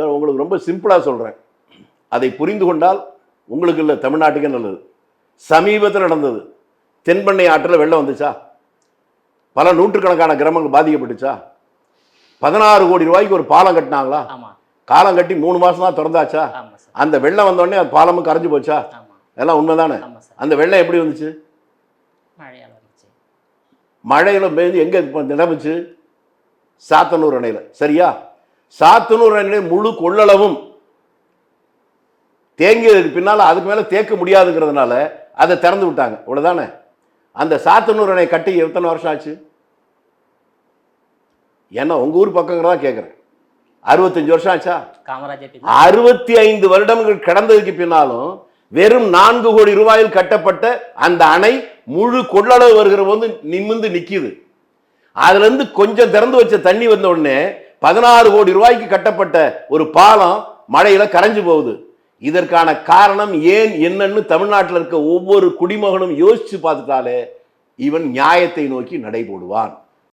Sir உங்களுக்கு ரொம்ப சிம்பிளாக சொல்கிறேன், அதை புரிந்து கொண்டால் உங்களுக்கு இல்லை தமிழ்நாட்டுக்கே நல்லது. சமீபத்தில் நடந்தது, தென்பெண்ணை ஆற்றில் வெள்ளம் வந்துச்சா? பல நூற்றுக்கணக்கான கிராமங்கள் பாதிக்கப்பட்டுச்சா? 16 கோடி ரூபாய்க்கு ஒரு பாலம் கட்டினாங்களா? காலம் கட்டி 3 மாசம் தான் திறந்தாச்சா? அந்த வெள்ளம் வந்தோடனே அது பாலமும் கரைஞ்சு போச்சா? எல்லாம் உண்மைதானே? அந்த வெள்ளம் எப்படி வந்துச்சு? மழையில பெய்து. எங்க நிலவுச்சு? சாத்தனூர் அணையில. சரியா? சாத்தனூர் அணையில முழு கொள்ளளவும் தேங்கியதுக்கு பின்னால அதுக்கு மேல தேக்க முடியாதுங்கிறதுனால அதை திறந்து விட்டாங்க. அவ்வளவுதானே? அந்த சாத்தனூர் அணை கட்டி எத்தனை வருஷம் ஆச்சு? ஏன்னா உங்க ஊர் பக்கங்கிறதா கேட்கிறேன். 65 வருஷம் ஆச்சா? 65 வருடங்கள் கடந்ததுக்கு பின்னாலும் வெறும் 4 கோடி ரூபாயில் கட்டப்பட்ட அந்த அணை முழு கொள்ளளவு வருகிற போது நிமிர்ந்து நிக்குது. அதுல இருந்து கொஞ்சம் திறந்து வச்ச தண்ணி வந்த உடனே 16 கோடி ரூபாய்க்கு கட்டப்பட்ட ஒரு பாலம் மழையில கரைஞ்சு போகுது. இதற்கான காரணம் ஏன் என்னன்னு தமிழ்நாட்டில் இருக்க ஒவ்வொரு குடிமகனும் யோசிச்சு பார்த்துட்டாலே இவன் நியாயத்தை நோக்கி நடைபோடுவான்.